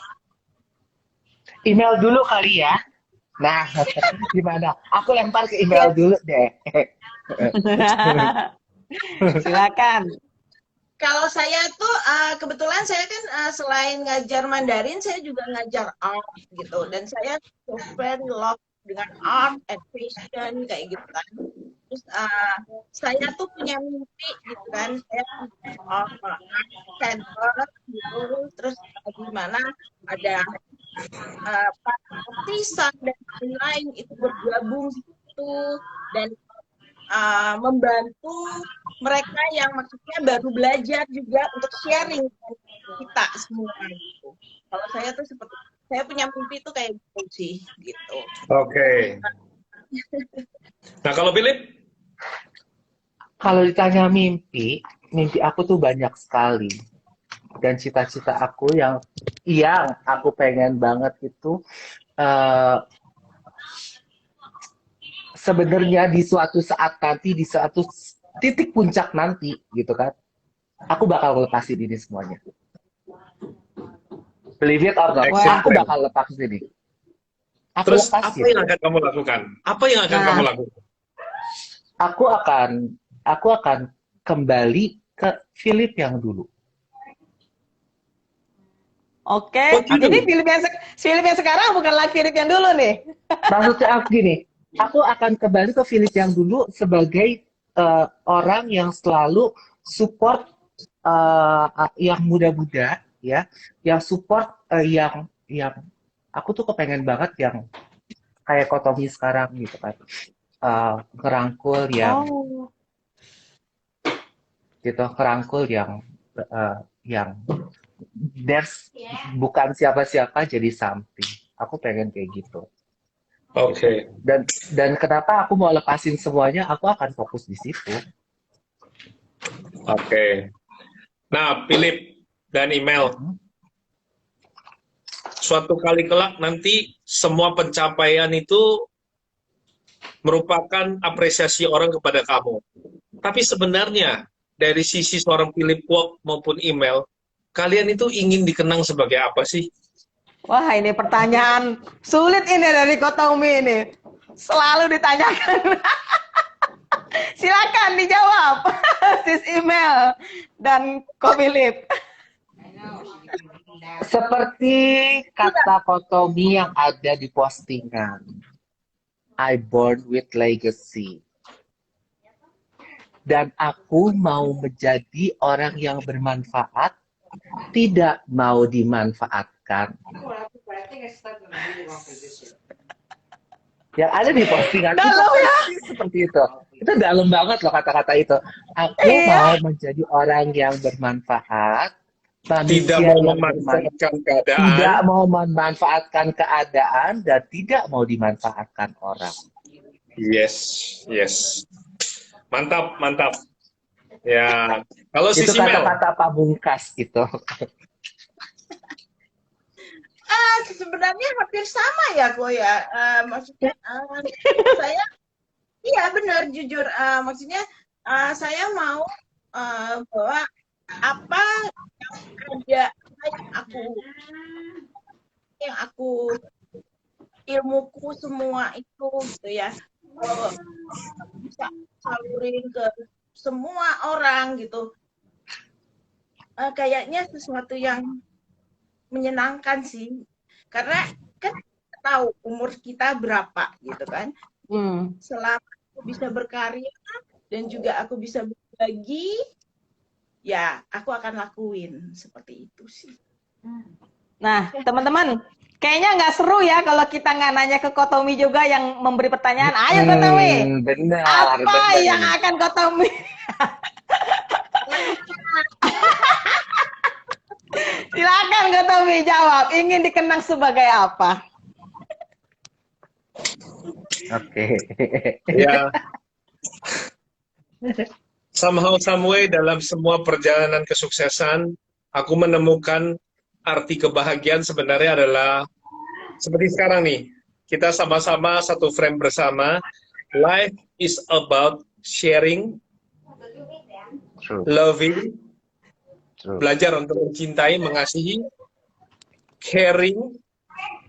Email dulu kali ya. Nah, gimana? Aku lempar ke email dulu deh. Silakan. Kalau saya tuh kebetulan saya kan selain ngajar Mandarin, saya juga ngajar art gitu. Dan saya so very love dengan art and fashion kayak gitu kan. Terus saya tuh punya mimpi gitu kan. Saya punya art center gitu. Terus gimana ada artisan dan lain-lain itu bergabung situ dan membantu mereka yang maksudnya baru belajar juga untuk sharing kita semua gitu. Kalau saya tuh seperti saya punya mimpi itu kayak gitu sih gitu. Oke. Nah kalau Philip? Kalau ditanya mimpi aku tuh banyak sekali. Dan cita-cita aku yang aku pengen banget itu sebenarnya di suatu saat nanti, di suatu titik puncak nanti gitu kan, aku bakal lepasin ini semuanya. Believe it or not, aku bakal lepasin ini. Terus apa yang akan kamu lakukan? Apa yang akan kamu lakukan? Aku akan kembali ke Philip yang dulu. Oke, jadi Philip yang sekarang bukanlah Philip yang dulu nih. Maksudnya aku gini, aku akan kembali ke Philip yang dulu sebagai orang yang selalu support yang muda-muda, ya, yang support yang aku tuh kepengen banget yang kayak Kotomi sekarang gitu kan, ngerangkul yang gitu, ngerangkul yang there's bukan siapa-siapa jadi something. Aku pengen kayak gitu. Oke. Dan kenapa aku mau lepasin semuanya? Aku akan fokus di situ. Oke. Nah, Philip dan Email, suatu kali kelak nanti semua pencapaian itu merupakan apresiasi orang kepada kamu. Tapi sebenarnya dari sisi seorang Philip Kwok maupun Email, kalian itu ingin dikenang sebagai apa sih? Wah, ini pertanyaan sulit ini dari Kotomi ini. Selalu ditanyakan. Silakan dijawab, Sis Email dan Ko Philip. Seperti kata Kotomi yang ada di postingan. I born with legacy. Dan aku mau menjadi orang yang bermanfaat, tidak mau dimanfaatkan. Yang ada di postingan itu Dalam ya. seperti itu. Itu dalam banget loh kata-kata itu. Aku mau menjadi orang yang bermanfaat, Tidak manusia mau yang memanfaatkan keadaan. tidak mau memanfaatkan keadaan dan tidak mau dimanfaatkan orang. Yes. Mantap. Ya, kalau Itu Sisi Mel, kata-kata pamungkas itu. Sebenarnya hampir sama ya, kok ya. Maksudnya saya, iya benar, jujur. Maksudnya saya mau bahwa apa yang ada yang aku ilmuku semua itu gitu ya, bisa salurin ke semua orang gitu. Kayaknya sesuatu yang menyenangkan sih, karena kan tahu umur kita berapa gitu kan. Selama aku bisa berkarya dan juga aku bisa berbagi, ya aku akan lakuin seperti itu sih. Nah, teman-teman, kayaknya nggak seru ya kalau kita nggak nanya ke Kotomi juga yang memberi pertanyaan. Ayo Kotomi, Benar. apa yang akan Kotomi? Silakan Kotomi jawab. Ingin dikenang sebagai apa? Oke. ya, somehow, some way dalam semua perjalanan kesuksesan, aku menemukan arti kebahagiaan sebenarnya adalah seperti sekarang nih. Kita sama-sama satu frame bersama. Life is about sharing, True. loving, True. belajar untuk mencintai, mengasihi, caring,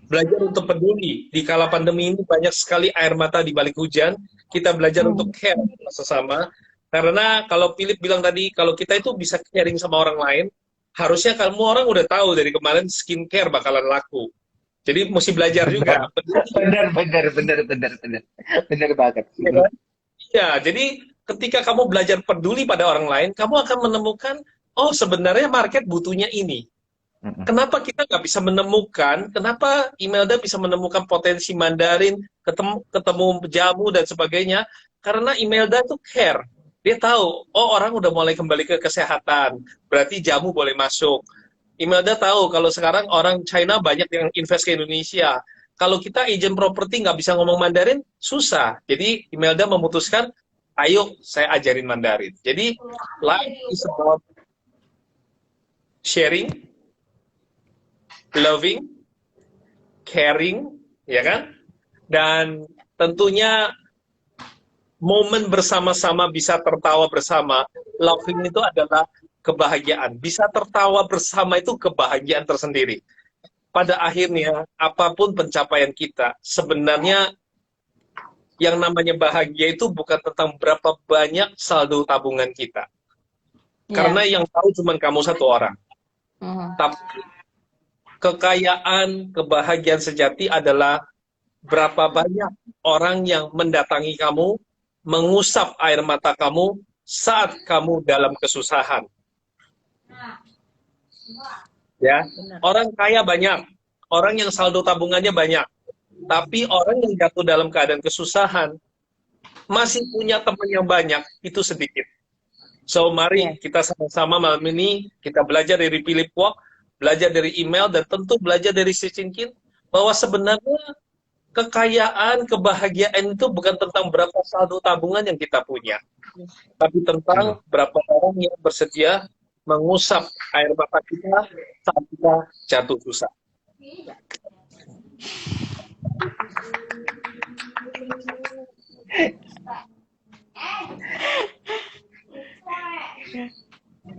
belajar untuk peduli. Di kala pandemi ini banyak sekali air mata di balik hujan. Kita belajar untuk care sesama. Karena kalau Philip bilang tadi, kalau kita itu bisa caring sama orang lain, harusnya kamu orang udah tahu dari kemarin skincare bakalan laku. Jadi mesti belajar juga. Benar banget. Ya, jadi ketika kamu belajar peduli pada orang lain, kamu akan menemukan, oh sebenarnya market butuhnya ini. Kenapa kita nggak bisa menemukan, kenapa Imelda bisa menemukan potensi Mandarin, ketemu jamu dan sebagainya, karena Imelda tuh care. Dia tahu, oh orang udah mulai kembali ke kesehatan, berarti jamu boleh masuk. Imelda tahu kalau sekarang orang China banyak yang invest ke Indonesia. Kalau kita agent properti nggak bisa ngomong Mandarin, susah. Jadi Imelda memutuskan, ayo saya ajarin Mandarin. Jadi life is about sharing, loving, caring, ya kan? Dan tentunya momen bersama-sama bisa tertawa bersama. Loving itu adalah kebahagiaan. Bisa tertawa bersama itu kebahagiaan tersendiri. Pada akhirnya, apapun pencapaian kita, sebenarnya yang namanya bahagia itu bukan tentang berapa banyak saldo tabungan kita. Karena yang tahu cuma kamu satu orang. Tapi kekayaan, kebahagiaan sejati adalah berapa banyak orang yang mendatangi kamu, mengusap air mata kamu saat kamu dalam kesusahan. Ya, orang kaya banyak, orang yang saldo tabungannya banyak, tapi orang yang jatuh dalam keadaan kesusahan masih punya teman yang banyak, itu sedikit. So mari kita sama-sama malam ini kita belajar dari Philip Kwok, belajar dari email, dan tentu belajar dari Si Chin-Kin bahwa sebenarnya kekayaan, kebahagiaan itu bukan tentang berapa saldo tabungan yang kita punya, tapi tentang berapa orang yang bersedia mengusap air mata kita saat kita jatuh susah.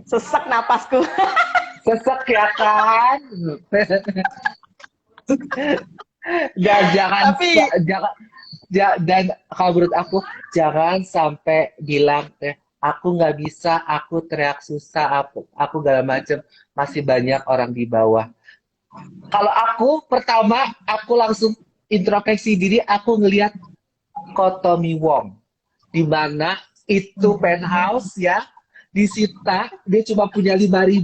Sesak napasku. Sesek ya kan? Dan dan kalau menurut aku jangan sampai bilang aku nggak bisa, aku teriak susah, aku segala macam, masih banyak orang di bawah. Kalau aku pertama aku langsung introspeksi diri, aku ngelihat Kotomi Wong, di mana itu penthouse ya disita, dia cuma punya 5.000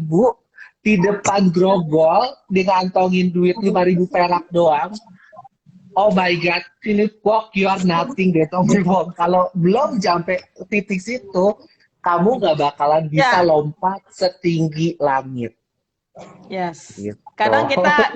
di depan grogol, dia ngantongin duit 5.000 perak doang. Oh my God, Philip Kwok, you are nothing deh, Tommy Wong. Kalau belum sampai titik situ, kamu nggak bakalan bisa lompat setinggi langit. Yes. Gitu. Kadang kita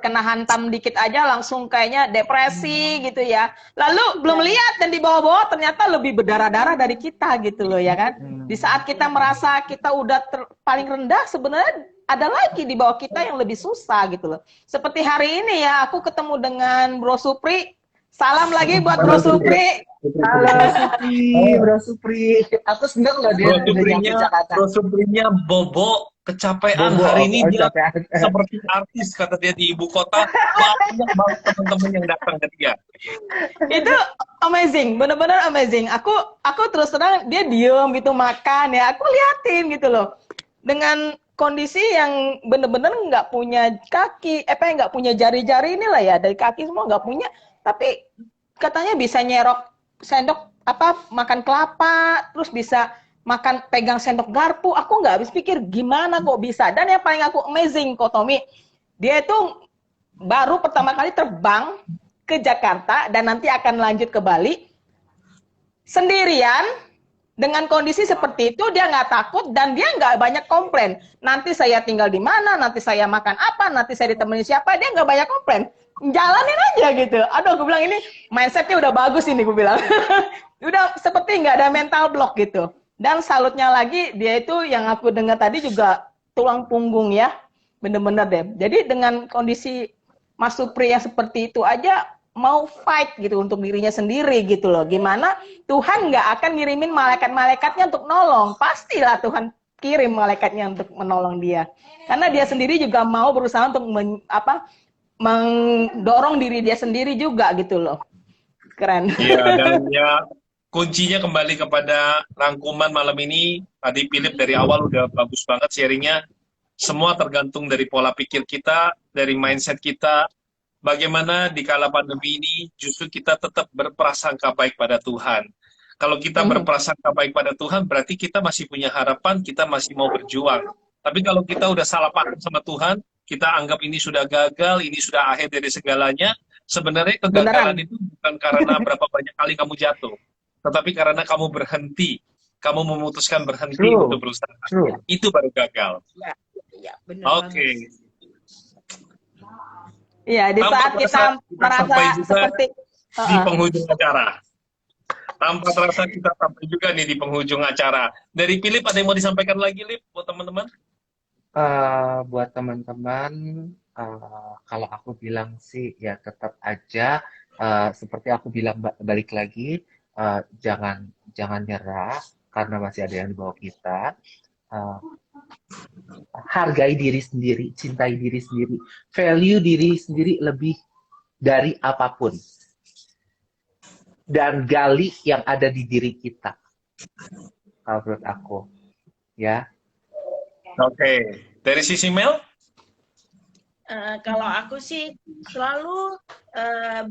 kena hantam dikit aja langsung kayaknya depresi gitu ya. Lalu belum lihat dan di bawah-bawah ternyata lebih berdarah-darah dari kita gitu loh ya kan. Di saat kita merasa kita udah paling rendah, sebenarnya ada lagi di bawah kita yang lebih susah gitu loh. Seperti hari ini ya, aku ketemu dengan Bro Supri. Salam lagi buat Bro Supri. Halo Supri, Bro Supri. Aku seneng loh dia udah nyampe Jakarta. Bro Suprinya bobo, kecapean hari ini dia seperti artis kata dia di ibu kota. Banyak banget teman-teman yang datang ke dia. Itu amazing, bener-bener amazing. Aku terus terang dia diem gitu makan ya. Aku liatin gitu loh. Dengan kondisi yang bener-bener nggak punya kaki, nggak punya jari-jari inilah ya, dari kaki semua nggak punya. Tapi katanya bisa nyerok sendok makan kelapa, terus bisa makan pegang sendok garpu. Aku nggak habis pikir gimana kok bisa. Dan yang paling aku amazing kok Tommy, dia itu baru pertama kali terbang ke Jakarta dan nanti akan lanjut ke Bali sendirian. Dengan kondisi seperti itu dia nggak takut dan dia nggak banyak komplain. Nanti saya tinggal di mana, nanti saya makan apa, nanti saya ditemani siapa, dia nggak banyak komplain. Jalanin aja gitu. Aduh, aku bilang ini mindsetnya udah bagus ini, aku bilang. Udah seperti nggak ada mental block gitu. Dan salutnya lagi, dia itu yang aku dengar tadi juga tulang punggung ya. Bener-bener deh. Jadi dengan kondisi Mas Supri yang seperti itu aja, mau fight gitu untuk dirinya sendiri gitu loh. Gimana Tuhan nggak akan ngirimin malaikat-malaikatnya untuk nolong. Pastilah Tuhan kirim malaikatnya untuk menolong dia. Karena dia sendiri juga mau berusaha untuk mendorong diri dia sendiri juga gitu loh. Keren. Iya, dan ya kuncinya kembali kepada rangkuman malam ini. Tadi Philip dari awal udah bagus banget sharingnya. Semua tergantung dari pola pikir kita, dari mindset kita. Bagaimana di kala pandemi ini justru kita tetap berprasangka baik pada Tuhan. Kalau kita berprasangka baik pada Tuhan, berarti kita masih punya harapan, kita masih mau berjuang. Tapi kalau kita udah salah paham sama Tuhan, kita anggap ini sudah gagal, ini sudah akhir dari segalanya. Sebenarnya kegagalan itu bukan karena berapa banyak kali kamu jatuh, tetapi karena kamu berhenti, kamu memutuskan berhenti untuk berusaha. Itu baru gagal. Ya, benar. Oke. Iya, di saat kita merasa seperti di penghujung acara. Tanpa terasa kita sampai juga nih di penghujung acara. Dari Philip ada yang mau disampaikan lagi, Lip, buat teman-teman? Buat teman-teman, kalau aku bilang sih ya tetap aja seperti aku bilang balik lagi, jangan nyerah karena masih ada yang di bawah kita. Hargai diri sendiri, cintai diri sendiri, value diri sendiri lebih dari apapun, dan gali yang ada di diri kita. Kalau menurut aku, ya. Oke, dari sisi Mel? Kalau aku sih selalu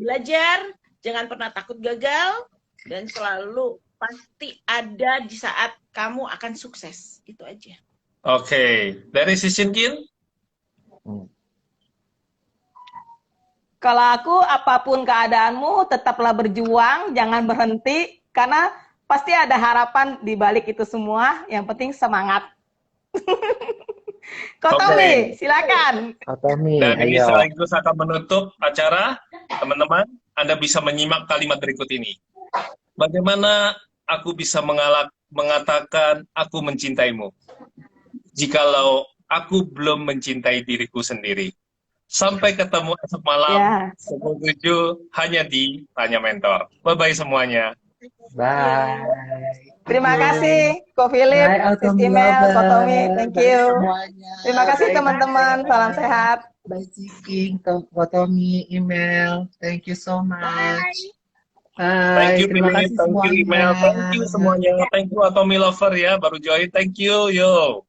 belajar, jangan pernah takut gagal, dan selalu pasti ada di saat kamu akan sukses. Itu aja. Oke, dari sisi Kin? Kalau aku, apapun keadaanmu, tetaplah berjuang, jangan berhenti, karena pasti ada harapan di balik itu semua. Yang penting semangat. Kotomi, silakan. Kotomi, dan ini ayo. sekaligus akan menutup acara, teman-teman. Anda bisa menyimak kalimat berikut ini. Bagaimana aku bisa mengatakan aku mencintaimu jikalau aku belum mencintai diriku sendiri? Sampai ketemu esok malam pukul 7 hanya di Tanya Mentor. Bye-bye semuanya. Bye. Terima kasih, Ko Philip, Sis Email, Kotomi, thank you. Terima kasih teman-teman, salam sehat. Bye Ciking, Kotomi, Email, thank you so much. Bye. Thank you, Terima Philip. kasih Thank you, semuanya. Email. Thank you semuanya. Thank you, Atomi Lover ya, baru join. Thank you, yo.